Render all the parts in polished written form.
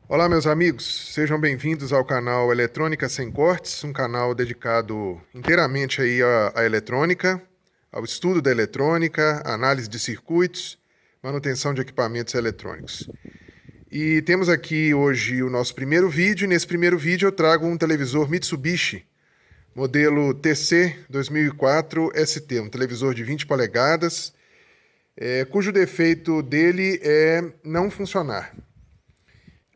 Olá, meus amigos, sejam bem-vindos ao canal Eletrônica Sem Cortes, um canal dedicado inteiramente aí à eletrônica, ao estudo da eletrônica, análise de circuitos, manutenção de equipamentos eletrônicos. E temos aqui hoje o nosso primeiro vídeo, e nesse primeiro vídeo eu trago um televisor Mitsubishi, modelo TC 2004 ST, um televisor de 20 polegadas, cujo defeito dele é não funcionar.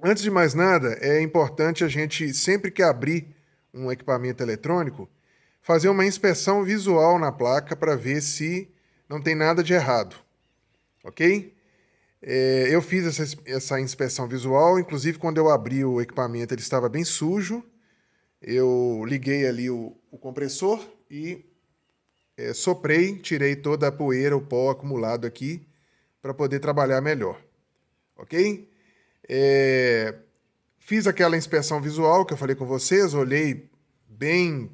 Antes de mais nada, é importante a gente, sempre que abrir um equipamento eletrônico, fazer uma inspeção visual na placa para ver se não tem nada de errado, ok? Eu fiz essa inspeção visual, inclusive quando eu abri o equipamento ele estava bem sujo, eu liguei ali o compressor e soprei, tirei toda a poeira, o pó acumulado aqui, para poder trabalhar melhor, ok? Fiz aquela inspeção visual que eu falei com vocês, olhei bem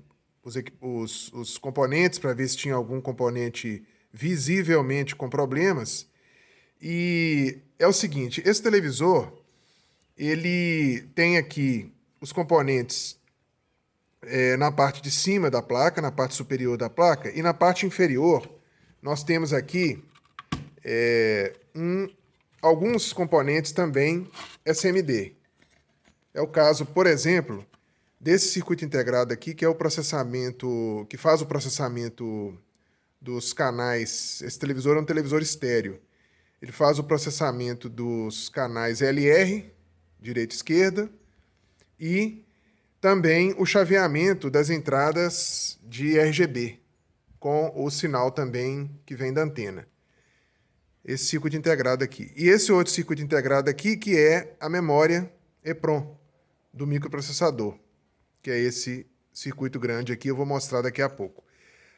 os componentes para ver se tinha algum componente visivelmente com problemas. E é o seguinte, esse televisor, ele tem aqui os componentes na parte de cima da placa, na parte superior da placa, e na parte inferior nós temos aqui alguns componentes também SMD. É o caso, por exemplo, desse circuito integrado aqui, que é o processamento, que faz o processamento dos canais. Esse televisor é um televisor estéreo. Ele faz o processamento dos canais LR, direita e esquerda, e também o chaveamento das entradas de RGB, com o sinal também que vem da antena. Esse circuito integrado aqui. E esse outro circuito integrado aqui, que é a memória EPROM do microprocessador, que é esse circuito grande aqui, eu vou mostrar daqui a pouco.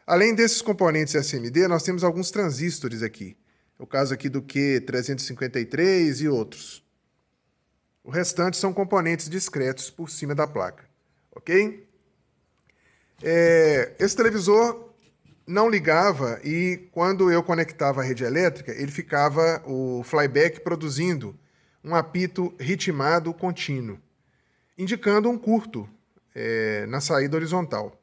Além desses componentes SMD, nós temos alguns transistores aqui. É o caso aqui do Q353 e outros. O restante são componentes discretos por cima da placa, ok? Esse televisor não ligava e quando eu conectava a rede elétrica, ele ficava o flyback produzindo um apito ritmado contínuo, indicando um curto na saída horizontal.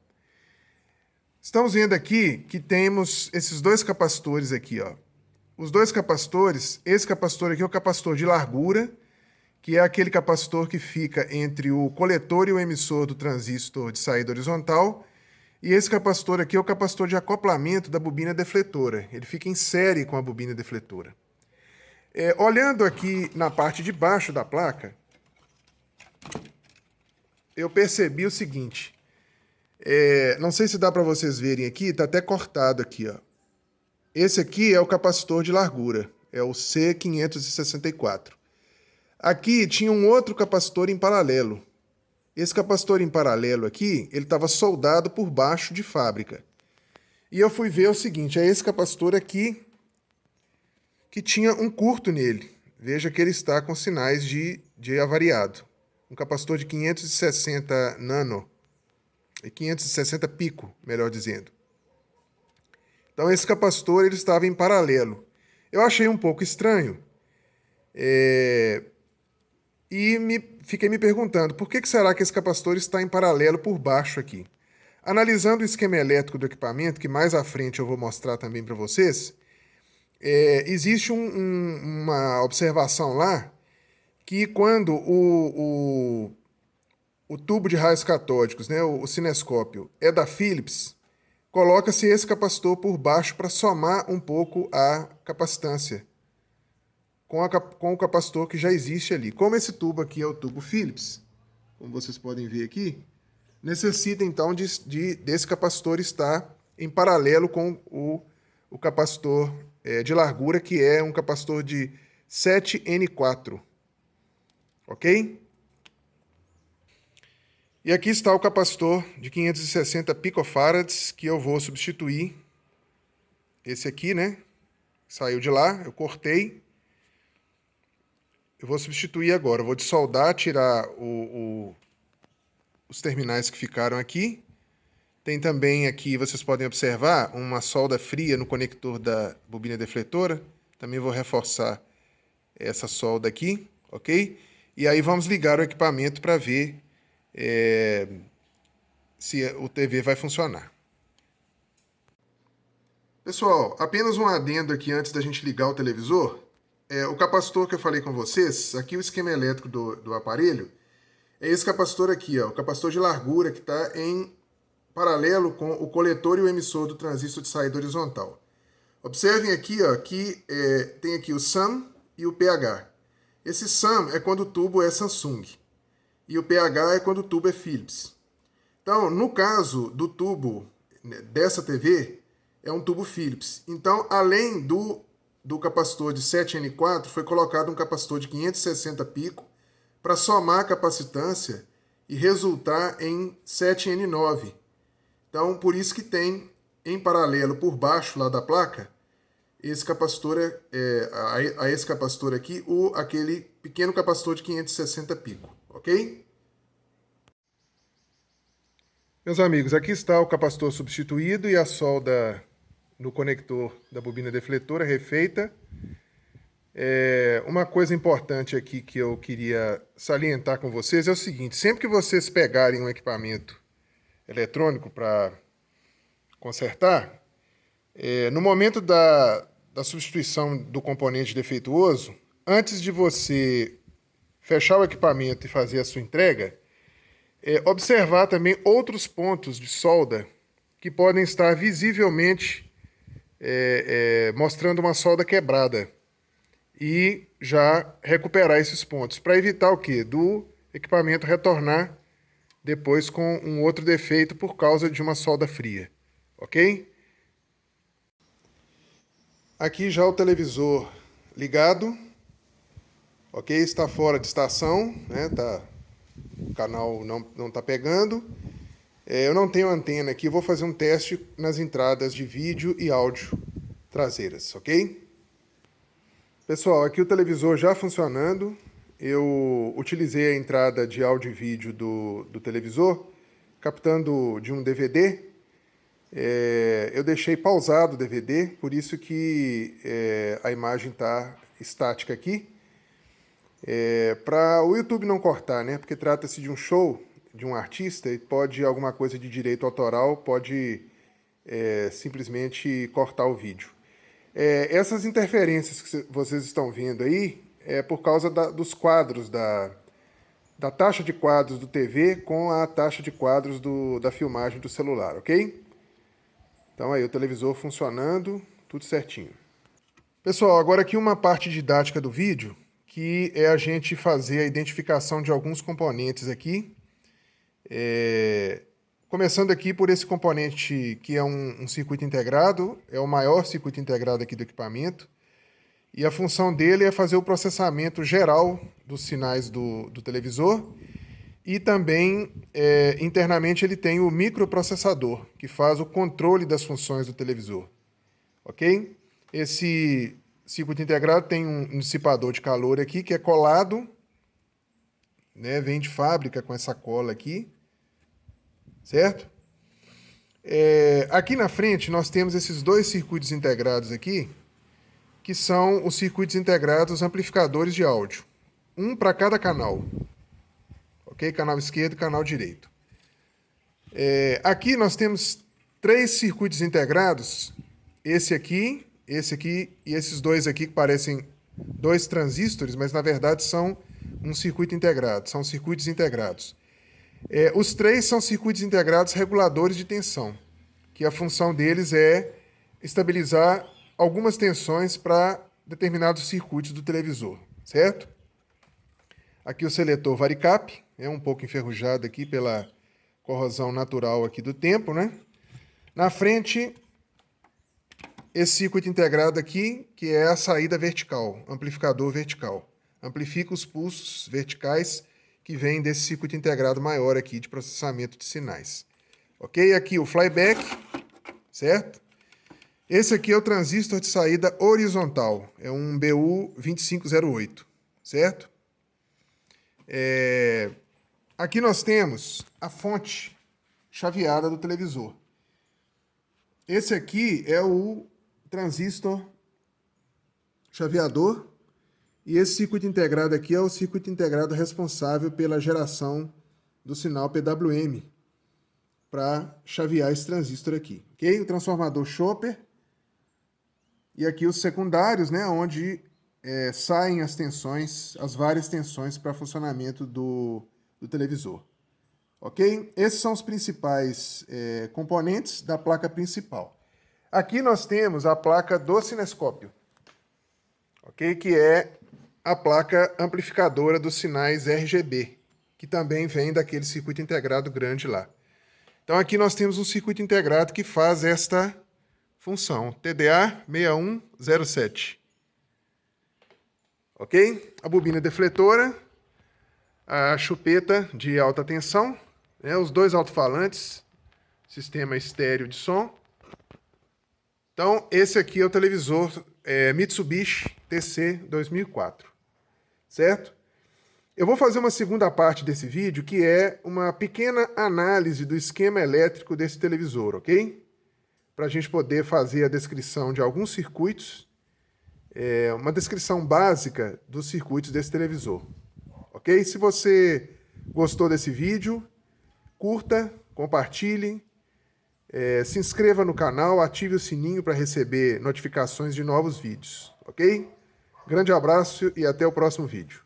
Estamos vendo aqui que temos esses dois capacitores aqui, ó. Os dois capacitores, esse capacitor aqui é o capacitor de largura, que é aquele capacitor que fica entre o coletor e o emissor do transistor de saída horizontal, e esse capacitor aqui é o capacitor de acoplamento da bobina defletora. Ele fica em série com a bobina defletora. Olhando aqui na parte de baixo da placa, eu percebi o seguinte. Não sei se dá para vocês verem aqui, está até cortado aqui, ó. Esse aqui é o capacitor de largura, é o C564. Aqui tinha um outro capacitor em paralelo. Esse capacitor em paralelo aqui, ele estava soldado por baixo de fábrica. E eu fui ver o seguinte, é esse capacitor aqui que tinha um curto nele. Veja que ele está com sinais de avariado. Um capacitor de 560 nano, 560 pico, melhor dizendo. Então esse capacitor ele estava em paralelo. Eu achei um pouco estranho. Fiquei me perguntando, por que será que esse capacitor está em paralelo por baixo aqui? Analisando o esquema elétrico do equipamento, que mais à frente eu vou mostrar também para vocês, existe uma observação lá, que quando o tubo de raios catódicos, né, o cinescópio, é da Philips, coloca-se esse capacitor por baixo para somar um pouco a capacitância com o capacitor que já existe ali. Como esse tubo aqui é o tubo Philips, como vocês podem ver aqui, necessita então desse capacitor estar em paralelo com o capacitor de largura, que é um capacitor de 7N4. Ok? E aqui está o capacitor de 560 picofarads que eu vou substituir. Esse aqui, né? Saiu de lá, eu cortei. Eu vou substituir agora. Eu vou desoldar, tirar os terminais que ficaram aqui. Tem também aqui, vocês podem observar, uma solda fria no conector da bobina defletora. Também vou reforçar essa solda aqui, ok? E aí vamos ligar o equipamento para ver se o TV vai funcionar. Pessoal, apenas um adendo aqui antes da gente ligar o televisor. O capacitor que eu falei com vocês, aqui o esquema elétrico do aparelho, é esse capacitor aqui, ó, o capacitor de largura que está em paralelo com o coletor e o emissor do transistor de saída horizontal. Observem aqui, ó, que tem aqui o SAM e o pH. Esse SAM é quando o tubo é Samsung e o pH é quando o tubo é Philips. Então, no caso do tubo dessa TV, é um tubo Philips. Então, além do capacitor de 7N4, foi colocado um capacitor de 560 pico para somar a capacitância e resultar em 7N9. Então, por isso que tem em paralelo por baixo lá da placa, esse capacitor a esse capacitor aqui, aquele pequeno capacitor de 560 pico, ok? Meus amigos, aqui está o capacitor substituído e a solda no conector da bobina defletora refeita. Uma coisa importante aqui que eu queria salientar com vocês é o seguinte: sempre que vocês pegarem um equipamento eletrônico para consertar, no momento da substituição do componente defeituoso, antes de você fechar o equipamento e fazer a sua entrega, observar também outros pontos de solda que podem estar visivelmente mostrando uma solda quebrada e já recuperar esses pontos, para evitar o quê? Do equipamento retornar depois com um outro defeito por causa de uma solda fria, ok? Aqui já o televisor ligado, ok? Está fora de estação, né? O canal não está pegando. Eu não tenho antena aqui, vou fazer um teste nas entradas de vídeo e áudio traseiras, ok? Pessoal, aqui o televisor já funcionando. Eu utilizei a entrada de áudio e vídeo do televisor, captando de um DVD. Eu deixei pausado o DVD, por isso que a imagem está estática aqui. Para o YouTube não cortar, né? Porque trata-se de um show de um artista e pode alguma coisa de direito autoral, pode simplesmente cortar o vídeo. Essas interferências que vocês estão vendo aí é por causa dos quadros, da taxa de quadros do TV com a taxa de quadros da filmagem do celular, ok? Então aí o televisor funcionando, tudo certinho. Pessoal, agora aqui uma parte didática do vídeo, que é a gente fazer a identificação de alguns componentes aqui. Começando aqui por esse componente que é um circuito integrado, é o maior circuito integrado aqui do equipamento, e a função dele é fazer o processamento geral dos sinais do televisor, e também internamente ele tem o microprocessador, que faz o controle das funções do televisor, ok? Esse circuito integrado tem um dissipador de calor aqui que é colado, né? Vem de fábrica com essa cola aqui, certo? Aqui na frente nós temos esses dois circuitos integrados aqui, que são os circuitos integrados amplificadores de áudio. Um para cada canal. Ok? Canal esquerdo e canal direito. Aqui nós temos três circuitos integrados. Esse aqui e esses dois aqui que parecem dois transistores, mas na verdade são um circuito integrado. São circuitos integrados. Os três são circuitos integrados reguladores de tensão, que a função deles é estabilizar algumas tensões para determinados circuitos do televisor, certo? Aqui o seletor varicap, um pouco enferrujado aqui pela corrosão natural aqui do tempo, né? Na frente, esse circuito integrado aqui, que é a saída vertical, amplificador vertical. Amplifica os pulsos verticais que vem desse circuito integrado maior aqui de processamento de sinais. Ok? Aqui o flyback, certo? Esse aqui é o transistor de saída horizontal, é um BU2508, certo? Aqui nós temos a fonte chaveada do televisor. Esse aqui é o transistor chaveador E esse circuito integrado aqui é o circuito integrado responsável pela geração do sinal PWM para chavear esse transistor aqui, ok? O transformador Chopper. E aqui os secundários, né, onde saem as tensões, as várias tensões para funcionamento do televisor. Ok? Esses são os principais componentes da placa principal. Aqui nós temos a placa do cinescópio, ok? Que é a placa amplificadora dos sinais RGB, que também vem daquele circuito integrado grande lá. Então aqui nós temos um circuito integrado que faz esta função, TDA 6107. Ok? A bobina defletora, a chupeta de alta tensão, né, os dois alto-falantes, sistema estéreo de som. Então, esse aqui é o televisor Mitsubishi TC 2004, certo? Eu vou fazer uma segunda parte desse vídeo, que é uma pequena análise do esquema elétrico desse televisor, ok? Para a gente poder fazer a descrição de alguns circuitos, uma descrição básica dos circuitos desse televisor, ok? Se você gostou desse vídeo, curta, compartilhe, se inscreva no canal, ative o sininho para receber notificações de novos vídeos, ok? Grande abraço e até o próximo vídeo.